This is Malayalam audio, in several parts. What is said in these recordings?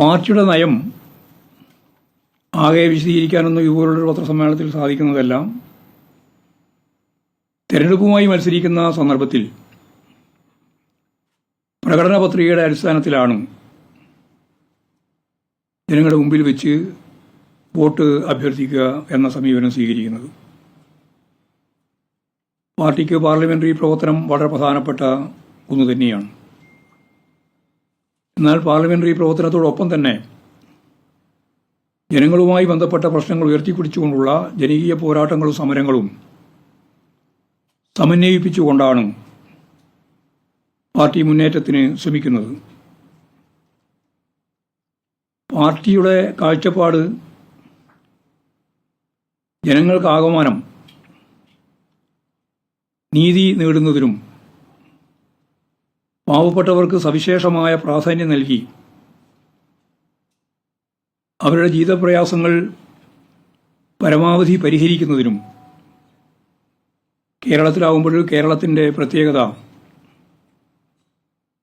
പാർട്ടിയുടെ നയം ആകെ വിശദീകരിക്കാനൊന്നും ഇതുപോലുള്ളൊരു പത്രസമ്മേളനത്തിൽ സാധിക്കുന്നതെല്ലാം തെരഞ്ഞെടുപ്പുമായി മത്സരിക്കുന്ന സന്ദർഭത്തിൽ പ്രകടന പത്രികയുടെ അടിസ്ഥാനത്തിലാണ് ജനങ്ങളുടെ മുമ്പിൽ വെച്ച് വോട്ട് അഭ്യർത്ഥിക്കുക എന്ന സമീപനം സ്വീകരിക്കുന്നത്. പാർട്ടിക്ക് പാർലമെന്ററി പ്രവർത്തനം വളരെ പ്രധാനപ്പെട്ട ഒന്ന് തന്നെയാണ്. എന്നാൽ പാർലമെന്ററി പ്രവർത്തനത്തോടൊപ്പം തന്നെ ജനങ്ങളുമായി ബന്ധപ്പെട്ട പ്രശ്നങ്ങൾ ഉയർത്തിപ്പിടിച്ചുകൊണ്ടുള്ള ജനകീയ പോരാട്ടങ്ങളും സമരങ്ങളും സമന്വയിപ്പിച്ചുകൊണ്ടാണ് പാർട്ടി മുന്നേറ്റത്തിന് ശ്രമിക്കുന്നത്. പാർട്ടിയുടെ കാഴ്ചപ്പാട് ജനങ്ങൾക്കാകമാനം നീതി നേടുന്നതിനും പാവപ്പെട്ടവർക്ക് സവിശേഷമായ പ്രാധാന്യം നൽകി അവരുടെ ജീവിതപ്രയാസങ്ങൾ പരമാവധി പരിഹരിക്കുന്നതിനും കേരളത്തിലാവുമ്പോൾ കേരളത്തിൻ്റെ പ്രത്യേകത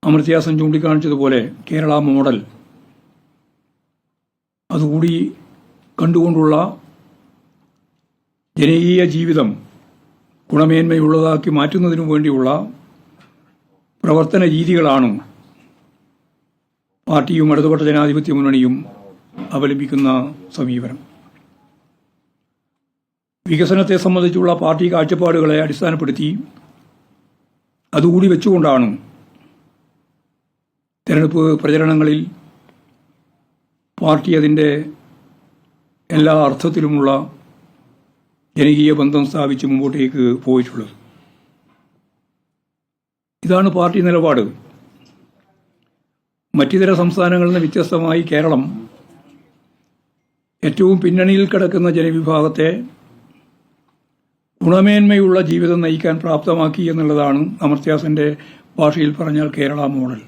അമർത്യാസൻ ചൂണ്ടിക്കാണിച്ചതുപോലെ കേരള മോഡൽ അതുകൂടി കണ്ടുകൊണ്ടുള്ള ജനകീയ ജീവിതം ഗുണമേന്മയുള്ളതാക്കി മാറ്റുന്നതിനു വേണ്ടിയുള്ള പ്രവർത്തന രീതികളാണ് പാർട്ടിയും ഇടതുപക്ഷ ജനാധിപത്യ മുന്നണിയും അവലംബിക്കുന്ന സമീപനം. വികസനത്തെ സംബന്ധിച്ചുള്ള പാർട്ടി കാഴ്ചപ്പാടുകളെ അടിസ്ഥാനപ്പെടുത്തി അതുകൂടി വെച്ചുകൊണ്ടാണ് തെരഞ്ഞെടുപ്പ് പ്രചരണങ്ങളിൽ പാർട്ടി അതിൻ്റെ എല്ലാ അർത്ഥത്തിലുമുള്ള ജനകീയ ബന്ധം സ്ഥാപിച്ച് മുമ്പോട്ടേക്ക് പോയിട്ടുള്ളത്. ഇതാണ് പാർട്ടി നിലപാട്. മറ്റിതര സംസ്ഥാനങ്ങളിൽ നിന്ന് വ്യത്യസ്തമായി കേരളം ഏറ്റവും പിന്നണിയിൽ കിടക്കുന്ന ജനവിഭാഗത്തെ ഗുണമേന്മയുള്ള ജീവിതം നയിക്കാൻ പ്രാപ്തമാക്കി എന്നുള്ളതാണ് അമർത്യാസന്റെ ഭാഷയിൽ പറഞ്ഞാൽ കേരള മോഡൽ.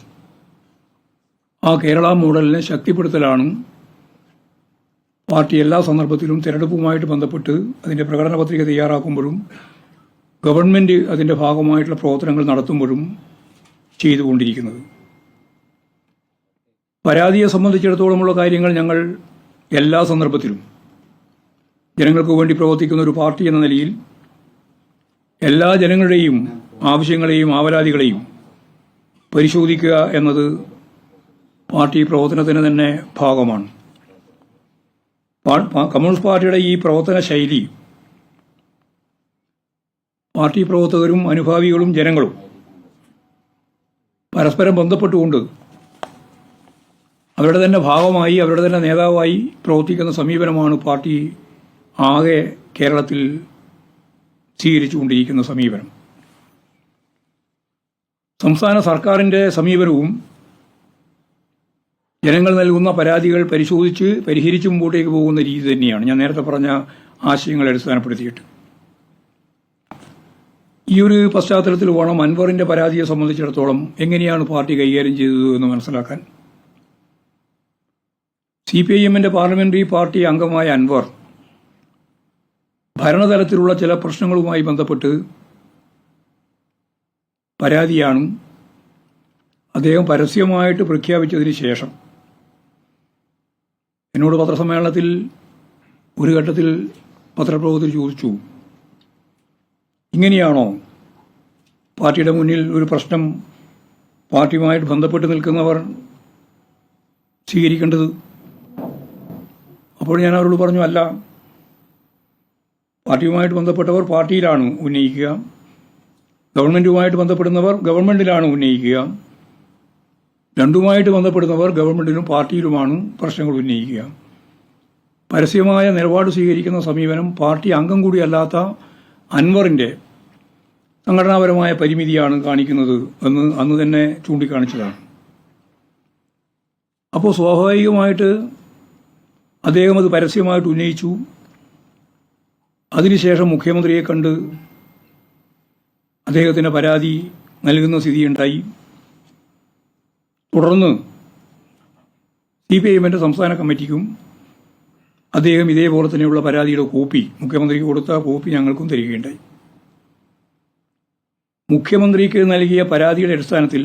ആ കേരള മോഡലിനെ ശക്തിപ്പെടുത്തലാണ് പാർട്ടി എല്ലാ സന്ദർഭത്തിലും തെരഞ്ഞെടുപ്പുമായിട്ട് ബന്ധപ്പെട്ട് അതിന്റെ പ്രകടന പത്രിക തയ്യാറാക്കുമ്പോഴും ഗവൺമെന്റ് അതിന്റെ ഭാഗമായിട്ടുള്ള പ്രവർത്തനങ്ങൾ നടത്തുമ്പോഴും ചെയ്തുകൊണ്ടിരിക്കുന്നത്. പരാതിയെ സംബന്ധിച്ചിടത്തോളമുള്ള കാര്യങ്ങൾ ഞങ്ങൾ എല്ലാ സന്ദർഭത്തിലും ജനങ്ങൾക്ക് വേണ്ടി പ്രവർത്തിക്കുന്ന ഒരു പാർട്ടി എന്ന നിലയിൽ എല്ലാ ജനങ്ങളുടെയും ആവശ്യങ്ങളെയും ആവലാതികളെയും പരിശോധിക്കുക എന്നത് പാർട്ടി പ്രവർത്തനത്തിന് തന്നെ ഭാഗമാണ്. കമ്മ്യൂണിസ്റ്റ് പാർട്ടിയുടെ ഈ പ്രവർത്തന ശൈലി പാർട്ടി പ്രവർത്തകരും അനുഭാവികളും ജനങ്ങളും പരസ്പരം ബന്ധപ്പെട്ടുകൊണ്ട് അവരുടെ തന്നെ ഭാഗമായി അവരുടെ തന്നെ നേതാവായി പ്രവർത്തിക്കുന്ന സമീപനമാണ് പാർട്ടി ആകെ കേരളത്തിൽ സ്വീകരിച്ചുകൊണ്ടിരിക്കുന്ന സമീപനം. സംസ്ഥാന സർക്കാരിന്റെ സമീപനവും ജനങ്ങൾ നൽകുന്ന പരാതികൾ പരിശോധിച്ച് പരിഹരിച്ച് മുമ്പോട്ടേക്ക് പോകുന്ന രീതി തന്നെയാണ് ഞാൻ നേരത്തെ പറഞ്ഞ ആശയങ്ങളെ അടിസ്ഥാനപ്പെടുത്തിയിട്ട്. ഈ ഒരു പശ്ചാത്തലത്തിൽ വേണം അൻവറിന്റെ പരാതിയെ സംബന്ധിച്ചിടത്തോളം എങ്ങനെയാണ് പാർട്ടി കൈകാര്യം ചെയ്തത് എന്ന് മനസ്സിലാക്കാൻ. CPIMന്റെ പാർലമെന്ററി പാർട്ടി അംഗമായ അൻവർ ഭരണതലത്തിലുള്ള ചില പ്രശ്നങ്ങളുമായി ബന്ധപ്പെട്ട് പരാതിയാണ് അദ്ദേഹം പരസ്യമായിട്ട് പ്രഖ്യാപിച്ചതിന് ശേഷം എന്നോട് പത്രസമ്മേളനത്തിൽ ഒരു ഘട്ടത്തിൽ പത്രപ്രവർത്തകർ ചോദിച്ചു, ഇങ്ങനെയാണോ പാർട്ടിയുടെ മുന്നിൽ ഒരു പ്രശ്നം പാർട്ടിയുമായിട്ട് ബന്ധപ്പെട്ട് നിൽക്കുന്നവർ സ്വീകരിക്കേണ്ടത്? അപ്പോൾ ഞാൻ അവരോട് പറഞ്ഞു, അല്ല, പാർട്ടിയുമായിട്ട് ബന്ധപ്പെട്ടവർ പാർട്ടിയിലാണ് ഉന്നയിക്കുക, ഗവൺമെന്റുമായിട്ട് ബന്ധപ്പെടുന്നവർ ഗവൺമെന്റിലാണ് ഉന്നയിക്കുക, രണ്ടുമായിട്ട് ബന്ധപ്പെടുന്നവർ ഗവൺമെന്റിലും പാർട്ടിയിലുമാണ് പ്രശ്നങ്ങൾ ഉന്നയിക്കുക. പരസ്യമായ നിലപാട് സ്വീകരിക്കുന്ന സമീപനം പാർട്ടി അംഗം കൂടിയല്ലാത്ത അൻവറിന്റെ സംഘടനാപരമായ പരിമിതിയാണ് കാണിക്കുന്നത് എന്ന് അന്ന് തന്നെ ചൂണ്ടിക്കാണിച്ചതാണ്. അപ്പോൾ സ്വാഭാവികമായിട്ട് അദ്ദേഹം അത് പരസ്യമായിട്ട് ഉന്നയിച്ചു. അതിനുശേഷം മുഖ്യമന്ത്രിയെ കണ്ട് അദ്ദേഹത്തിന് പരാതി നൽകുന്ന സ്ഥിതിയുണ്ടായി. തുടർന്ന് CPIMന്റെ സംസ്ഥാന കമ്മിറ്റിക്കും അദ്ദേഹം ഇതേപോലെ തന്നെയുള്ള പരാതിയുടെ കോപ്പി മുഖ്യമന്ത്രിക്ക് കൊടുത്ത കോപ്പി ഞങ്ങൾക്കും തരികയുണ്ടായി. മുഖ്യമന്ത്രിക്ക് നൽകിയ പരാതിയുടെ അടിസ്ഥാനത്തിൽ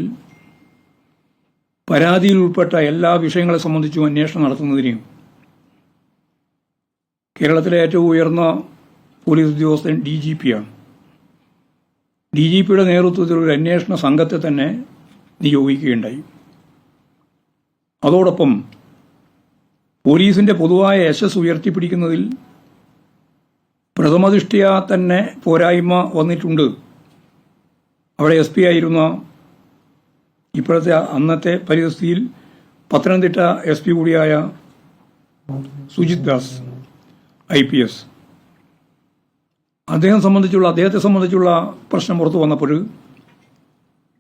പരാതിയിൽ ഉൾപ്പെട്ട എല്ലാ വിഷയങ്ങളെ സംബന്ധിച്ചും അന്വേഷണം നടത്തുന്നതിന് കേരളത്തിലെ ഏറ്റവും ഉയർന്ന പോലീസ് ഉദ്യോഗസ്ഥൻ DGP-യാണ്. DGP-യുടെ നേതൃത്വത്തിൽ ഒരു അന്വേഷണ സംഘത്തെ തന്നെ നിയോഗിക്കുകയുണ്ടായി. അതോടൊപ്പം പോലീസിന്റെ പൊതുവായ യശസ് ഉയർത്തിപ്പിടിക്കുന്നതിൽ പ്രഥമദൃഷ്ട്യാ തന്നെ പോരായ്മ വന്നിട്ടുണ്ട്. അവിടെ SP ആയിരുന്ന ഇപ്പോഴത്തെ അന്നത്തെ പരിസ്ഥിതിയിൽ പത്തനംതിട്ട SP കൂടിയായ സുജിത് ദാസ് IPS അദ്ദേഹത്തെ സംബന്ധിച്ചുള്ള പ്രശ്നം പുറത്തു വന്നപ്പോൾ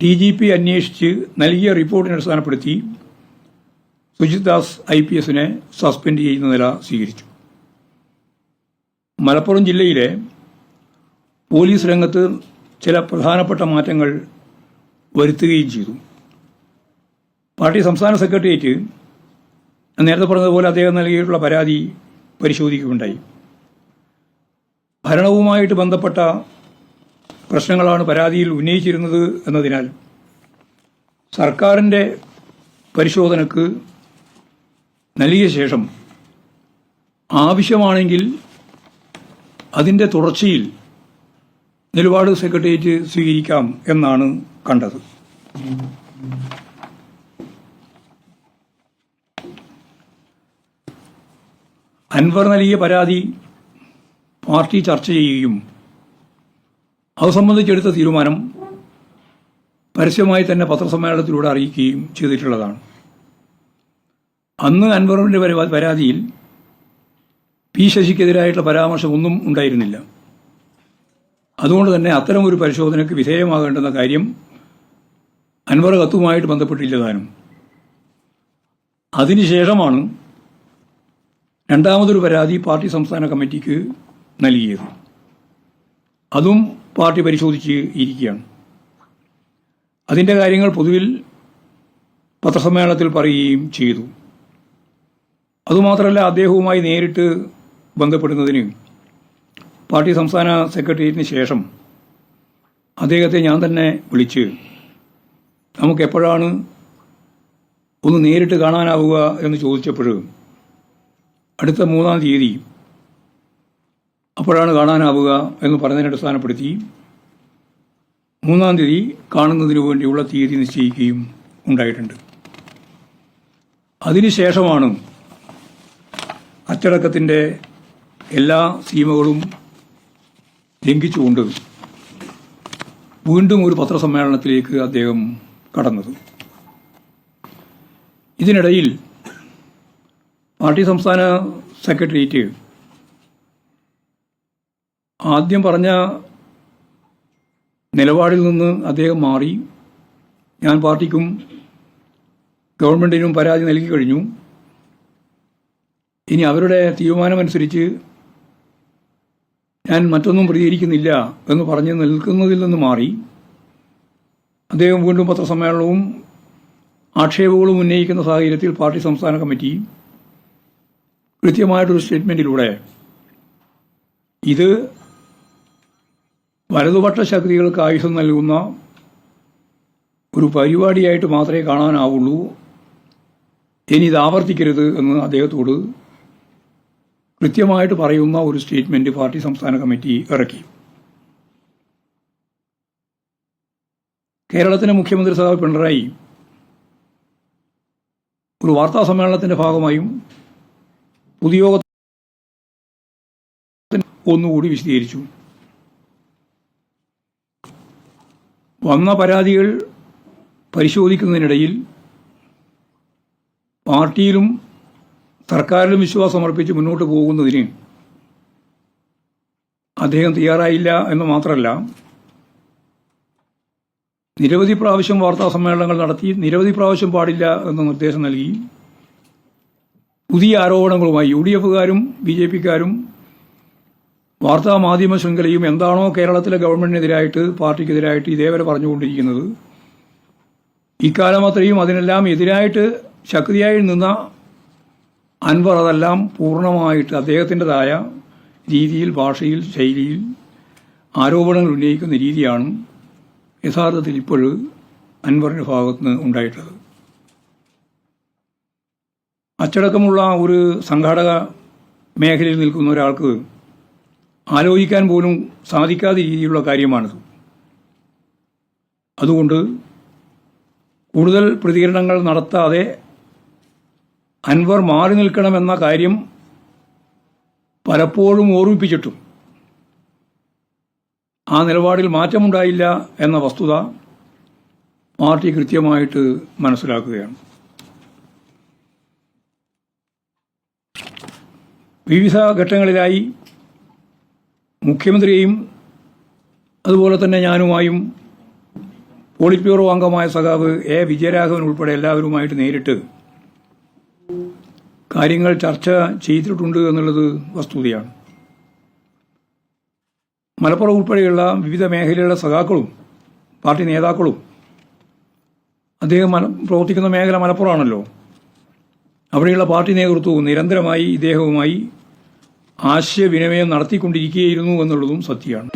DGP അന്വേഷിച്ച് നൽകിയ റിപ്പോർട്ടിനെ അടിസ്ഥാനപ്പെടുത്തി സുജിത് ദാസ് IPS-നെ സസ്പെൻഡ് ചെയ്യുന്ന നില സ്വീകരിച്ചു. മലപ്പുറം ജില്ലയിലെ പോലീസ് രംഗത്ത് ചില പ്രധാനപ്പെട്ട മാറ്റങ്ങൾ വരുത്തുകയും ചെയ്തു. പാർട്ടി സംസ്ഥാന സെക്രട്ടേറിയറ്റ് നേരത്തെ പറഞ്ഞതുപോലെ അദ്ദേഹം നൽകിയിട്ടുള്ള പരാതി പരിശോധിക്കുകയുണ്ടായി. ഭരണവുമായിട്ട് ബന്ധപ്പെട്ട പ്രശ്നങ്ങളാണ് പരാതിയിൽ ഉന്നയിച്ചിരുന്നത് എന്നതിനാൽ സർക്കാരിൻ്റെ പരിശോധനയ്ക്ക് നൽകിയ ശേഷം ആവശ്യമാണെങ്കിൽ അതിൻ്റെ തുടർച്ചയിൽ നിലപാട് സെക്രട്ടേറിയറ്റ് സ്വീകരിക്കാം എന്നാണ് കണ്ടത്. അൻവർ നൽകിയ പരാതി പാർട്ടി ചർച്ച ചെയ്യുകയും അത് സംബന്ധിച്ചെടുത്ത തീരുമാനം പരസ്യമായി തന്നെ പത്രസമ്മേളനത്തിലൂടെ അറിയിക്കുകയും ചെയ്തിട്ടുള്ളതാണ്. അന്ന് അൻവറിന്റെ പരാതിയിൽ P. ശശിക്കെതിരായിട്ടുള്ള പരാമർശമൊന്നും ഉണ്ടായിരുന്നില്ല. അതുകൊണ്ട് തന്നെ അത്തരമൊരു പരിശോധനയ്ക്ക് വിധേയമാകേണ്ടുന്ന കാര്യം അൻവർ കത്തുമായിട്ട് ബന്ധപ്പെട്ടില്ലതാനും. അതിനുശേഷമാണ് രണ്ടാമതൊരു പരാതി പാർട്ടി സംസ്ഥാന കമ്മിറ്റിക്ക് നൽകിയത്. അതും പാർട്ടി പരിശോധിച്ച് ഇരിക്കുകയാണ്. അതിൻ്റെ കാര്യങ്ങൾ പൊതുവിൽ പത്രസമ്മേളനത്തിൽ പറയുകയും ചെയ്തു. അതുമാത്രമല്ല, അദ്ദേഹവുമായി നേരിട്ട് ബന്ധപ്പെടുന്നതിന് പാർട്ടി സംസ്ഥാന സെക്രട്ടേറിയറ്റിന് ശേഷം അദ്ദേഹത്തെ ഞാൻ തന്നെ വിളിച്ച് നമുക്ക് എപ്പോഴാണ് ഒന്ന് നേരിട്ട് കാണാനാവുക എന്ന് ചോദിച്ചപ്പോൾ അടുത്ത 3-ാം തീയതി അപ്പോഴാണ് കാണാനാവുക എന്ന് പറഞ്ഞതിനെ അടിസ്ഥാനപ്പെടുത്തി 3-ാം തീയതി കാണുന്നതിനു വേണ്ടിയുള്ള തീയതി നിശ്ചയിക്കുകയും ഉണ്ടായിട്ടുണ്ട്. അതിനുശേഷമാണ് അച്ചടക്കത്തിൻ്റെ എല്ലാ സീമകളും ലംഘിച്ചുകൊണ്ട് വീണ്ടും ഒരു പത്രസമ്മേളനത്തിലേക്ക് അദ്ദേഹം കടന്നത്. ഇതിനിടയിൽ പാർട്ടി സംസ്ഥാന സെക്രട്ടേറിയറ്റ് ആദ്യം പറഞ്ഞ നിലപാടിൽ നിന്ന് അദ്ദേഹം മാറി. ഞാൻ പാർട്ടിക്കും ഗവൺമെന്റിനും പരാതി നൽകി കഴിഞ്ഞു, ഇനി അവരുടെ തീരുമാനമനുസരിച്ച് ഞാൻ മറ്റൊന്നും പ്രതികരിക്കുന്നില്ല എന്ന് പറഞ്ഞ് നിൽക്കുന്നതിൽ നിന്ന് മാറി അദ്ദേഹം വീണ്ടും പത്രസമ്മേളനവും ആക്ഷേപങ്ങളും ഉന്നയിക്കുന്ന സാഹചര്യത്തിൽ പാർട്ടി സംസ്ഥാന കമ്മിറ്റി കൃത്യമായിട്ടൊരു സ്റ്റേറ്റ്മെന്റിലൂടെ ഇത് വലതുപക്ഷ ശക്തികൾക്ക് ആയുധം നൽകുന്ന ഒരു പരിപാടിയായിട്ട് മാത്രമേ കാണാനാവുള്ളൂ, ഇനി ഇത് ആവർത്തിക്കരുത് എന്ന് അദ്ദേഹത്തോട് കൃത്യമായിട്ട് പറയുന്ന ഒരു സ്റ്റേറ്റ്മെന്റ് പാർട്ടി സംസ്ഥാന കമ്മിറ്റി ഇറക്കി. കേരളത്തിലെ മുഖ്യമന്ത്രി സഖാവ് പിണറായി ഒരു വാർത്താ സമ്മേളനത്തിന്റെ ഭാഗമായും പൊതുയോഗ ഒന്നുകൂടി വിശദീകരിച്ചു. വന്ന പരാതികൾ പരിശോധിക്കുന്നതിനിടയിൽ പാർട്ടിയിലും സർക്കാരിലും വിശ്വാസം അർപ്പിച്ച് മുന്നോട്ട് പോകുന്നതിന് അദ്ദേഹം തയ്യാറായില്ല എന്ന് മാത്രമല്ല, നിരവധി പ്രാവശ്യം വാർത്താ സമ്മേളനങ്ങൾ നടത്തി നിരവധി പ്രാവശ്യം പാടില്ല എന്ന നിർദ്ദേശം നൽകി പുതിയ ആരോപണങ്ങളുമായി UDF-കാരും BJP-ക്കാരും വാർത്താ മാധ്യമ ശൃംഖലയും എന്താണോ കേരളത്തിലെ ഗവൺമെന്റിനെതിരായിട്ട് പാർട്ടിക്കെതിരായിട്ട് ഇതേവരെ പറഞ്ഞുകൊണ്ടിരിക്കുന്നത്, ഇക്കാലം അത്രയും അതിനെല്ലാം എതിരായിട്ട് ശക്തിയായി നിന്ന അൻവർ അതെല്ലാം പൂർണ്ണമായിട്ട് അദ്ദേഹത്തിൻ്റെതായ രീതിയിൽ, ഭാഷയിൽ, ശൈലിയിൽ ആരോപണങ്ങൾ ഉന്നയിക്കുന്ന രീതിയാണ് യഥാർത്ഥത്തിൽ ഇപ്പോൾ അൻവറിന്റെ ഭാഗത്ത് നിന്ന് ഉണ്ടായിട്ടുള്ളത്. അച്ചടക്കമുള്ള ഒരു സംഘാടക മേഖലയിൽ നിൽക്കുന്ന ഒരാൾക്ക് ആലോചിക്കാൻ പോലും സാധിക്കാത്ത രീതിയിലുള്ള കാര്യമാണിത്. അതുകൊണ്ട് കൂടുതൽ പ്രതികരണങ്ങൾ നടത്താതെ അൻവർ മാറി നിൽക്കണമെന്ന കാര്യം പലപ്പോഴും ഓർമ്മിപ്പിച്ചിട്ടും ആ നിലപാടിൽ മാറ്റമുണ്ടായില്ല എന്ന വസ്തുത പാർട്ടി കൃത്യമായിട്ട് മനസ്സിലാക്കുകയാണ്. വിവിധ ഘട്ടങ്ങളിലായി മുഖ്യമന്ത്രിയെയും അതുപോലെ തന്നെ ഞാനുമായും പോളിറ്റ് ബ്യൂറോ അംഗമായ സഖാവ് എ വിജയരാഘവൻ ഉൾപ്പെടെ എല്ലാവരുമായിട്ട് നേരിട്ട് കാര്യങ്ങൾ ചർച്ച ചെയ്തിട്ടുണ്ട് എന്നുള്ളത് വസ്തുതയാണ്. മലപ്പുറം ഉൾപ്പെടെയുള്ള വിവിധ മേഖലയിലുള്ള സഖാക്കളും പാർട്ടി നേതാക്കളും, അദ്ദേഹം പ്രവർത്തിക്കുന്ന മേഖല മലപ്പുറമാണല്ലോ, അവിടെയുള്ള പാർട്ടി നേതൃത്വവും നിരന്തരമായി ഇദ്ദേഹവുമായി ആശയവിനിമയം നടത്തിക്കൊണ്ടിരിക്കുകയായിരുന്നു എന്നുള്ളതും സത്യമാണ്.